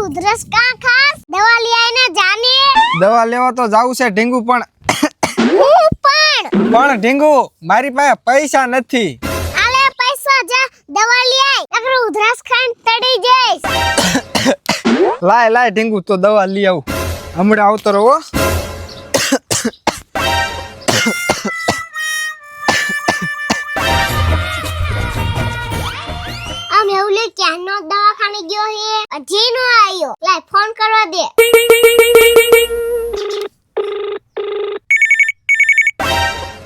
ઉધરસ કા ખાસ દવા લઈ આઈને જાને દવા લેવા તો જાવું છે ઢીંગુ પણ ઢીંગુ મારી પાસે પૈસા નથી. આલે પૈસા જા દવા લઈ આય નકર ઉધરસ ખાન તડી જઈશ. લાય ઢીંગુ તો દવા લઈ આવું હમણાં આવતો રહો. મેહુલી ક્યાંનો દવાખાને ગયો હે હજી નો આયો. લાય ફોન કરવા દે.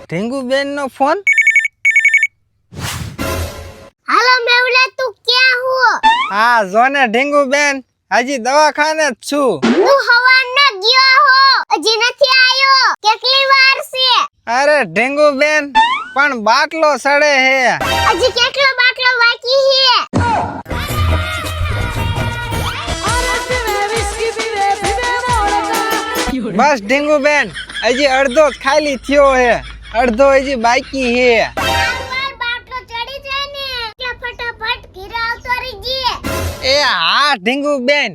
ઢીંગુ બેન નો ફોન. હાલો મેહુલા તું ક્યાં હો? હા જોને ઢીંગુ બેન હજી દવાખાને જ છું. તું હવારના ગયો હો હજી નથી આયો. કેટલી વાર છે? અરે ઢીંગુ બેન પણ બાટલો સડે હે. હજી કેટલો બાટલો બાકી હે? બસ ઢીંગુ બેન હજી અડધો જ ખાલી થયો હે અડધો હજી બાકી હે. બાટલો ચડી જાય ને એટલે ફટાફટ ઘરે આવતો રહીજે. એ હા ઢીંગુ બેન.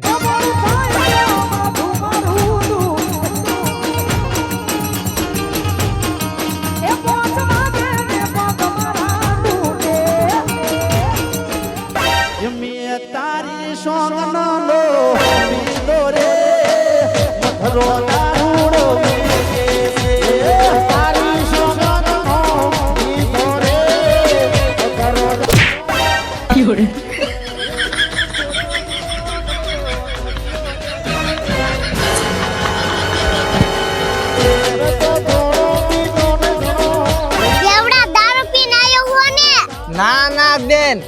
તારી સોંગનો લો પીલો રે મથરો દારૂડો તારી સોંગનો પીલો રે મથરો યોરે દેવડા દારૂ પીને આયો હો ને? ના બેન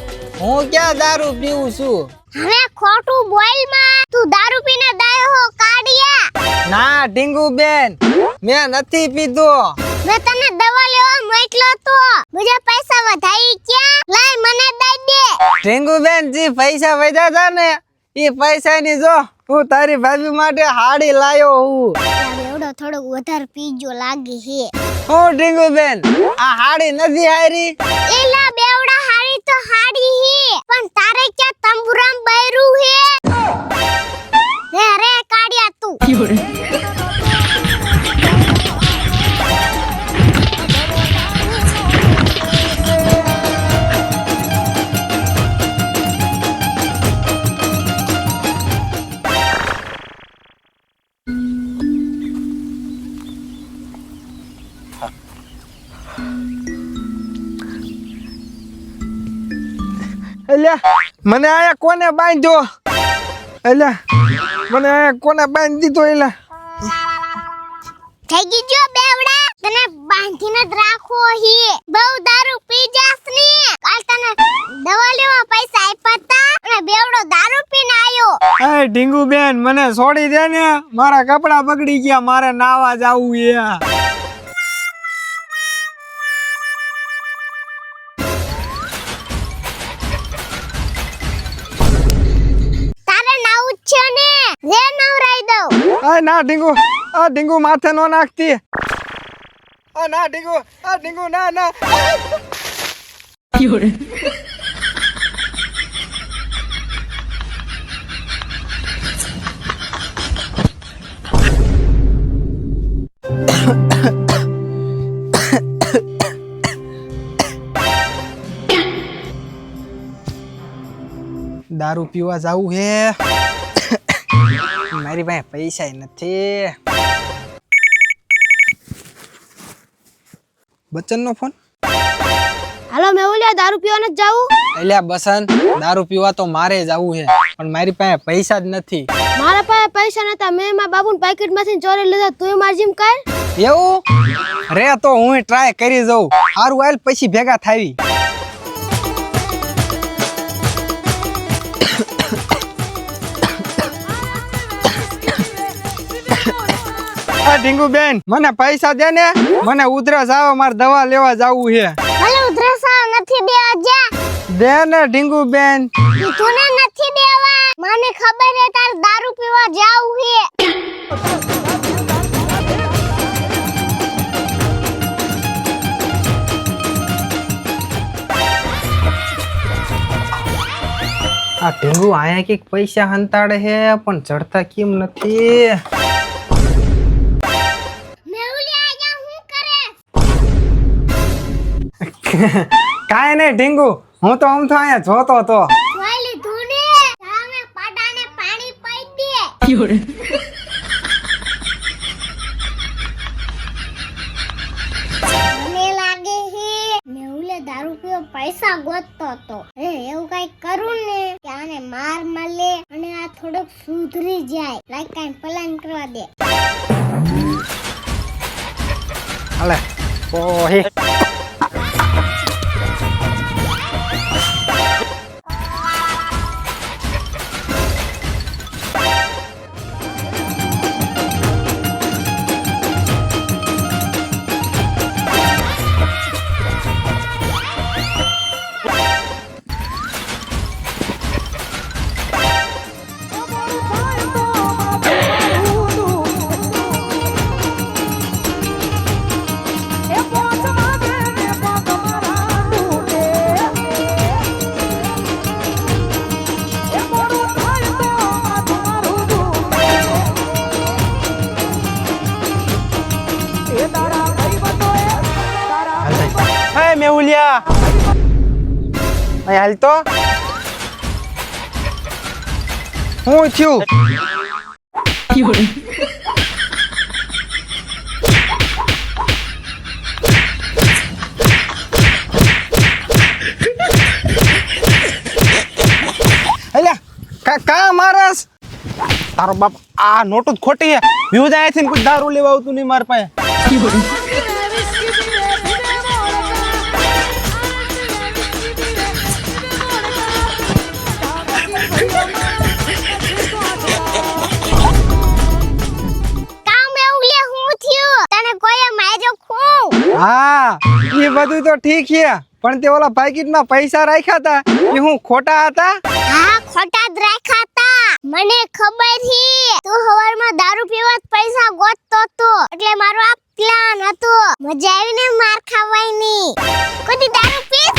હું ક્યાં દારૂ પીવું છું. હવે ખોટું બોલ માં. તું દારૂ પીને દાયો હો કાઢિયા. ના ઢીંગુ બેન મેં નથી પીધો. મેં તને દવા લેવા મોકલ્યો તો બીજા પૈસા વધાઈ ક્યાં? લાય મને દઈ દે. ઢીંગુ બેન જે પૈસા વધ્યા હતા ને એ પૈસા ની જો હું તારી ભાભી માટે હાડી લાયો હું. એવડો થોડો વધારે પીજો લાગે હે. હું ઢીંગુ બેન આ હાડી નથી હારી. એલા બેવડા હાડી તો હાડી હે પણ તારે ક્યાં તંબુરામ બૈરું હે? રે કાઢિયા તું. એલા મને આયા કોને બાંધ્યો? એલા મને આયા કોને બાંધી દીધો? એલા થઈ ગઈ જો બેવડા તને બાંધીને જ રાખો હે. બહુ દારૂ પી જાસ ને. કાલ તને દવા લેવા પૈસા આપ્યા તા અને બેવડો દારૂ પીને આયો. એ ઢીંગુ બેન મને છોડી દે ને મારા કપડા બગડી ગયા મારે નાવા જાવું છે. તારે નાવું છે ને રે નવરાઈ દઉં. આ ના ઢીંગુ આ ઢીંગુ માથે નો નાખતી. આ ના ઢીંગુ ના યોરે દારૂ પીવા જાવું હે મારી પાસે પૈસા નથી. બચ્ચન નો ફોન. હાલો મેહુલિયા દારૂ પીવા ન જાવું? એલ્યા બસન દારૂ પીવા તો મારે જાવું હે પણ મારી પાસે પૈસા જ નથી. મારા પાસે પૈસા નતા. મેં મારા બાબુના પેકેટ માંથી ચોરી લીધા. તું મારી જેમ કર. એવું રે તો હું ટ્રાય કરી જાઉં. હારું આલ પછી ભેગા થાવી. ઢીંગુ બેન મને પૈસા દે ને, મને ઉધરસ આવે, મારે દવા લેવા જાવું છે. ભલે ઉધરસા નથી દેવા જા. દે ને ઢીંગુ બેન. કીધું ને નથી દેવા. મને ખબર હે તાર દારૂ પીવા જાવું હે. આ ઢીંગુ આયા કઈક પૈસા હંતાડે હે પણ ચડતા કેમ નથી? મેહુલી આયા હું કરે? કાંઈ નહીં ઢીંગુ, હું તો આમ તો અહીંયા જોતો હતો. જોઈ લીધું ને? સામે પાડાને પાણી પાઈ દે. મને લાગે હે મેહુલે દારૂ પીવા પૈસા ગોતતો હતો. એવું કઈક કરું ને કે આને માર મળે અને આ થોડોક સુધરી જાય. લાઈક કાઈ પ્લાન કરવા દે. હાલે ઓહે. Hey મેહુલિયા, અહીં હાલ તો. હું થયું? અલ્યા કા મારસ? તારો બાપ આ નોટો જ ખોટી હે. વ્યૂઝ આયાથી ને કોઈ દારૂ લેવા આવતું નહીં માર પાસે. હા એ બધું તો ઠીક છે પણ તે ઓલા પાકીટમાં પૈસા રાખ્યા હતા એ હું ખોટા હતા? હા ખોટા જ રાખ્યા હતા. મને ખબર હી તું હવારમાં દારૂ પીવા પૈસા ગોતતો તો એટલે મારો આ પ્લાન હતો. મજા આવી ને માર ખાવાની. કોઈ દારૂ પીસ?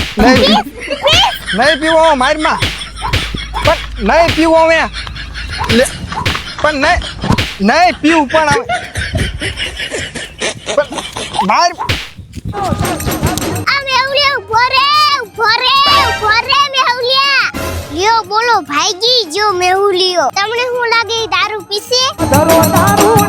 નહીં પીવો મારમાં, પણ નહીં પીવો મેં પણ નહીં પીવું પણ બહાર આ મેહુલિયા ઉભો રે મેહુલિયા. લ્યો બોલો ભાઈજી જો મેહુલિયો તમને શું લાગે દારૂ પીસે? દારૂ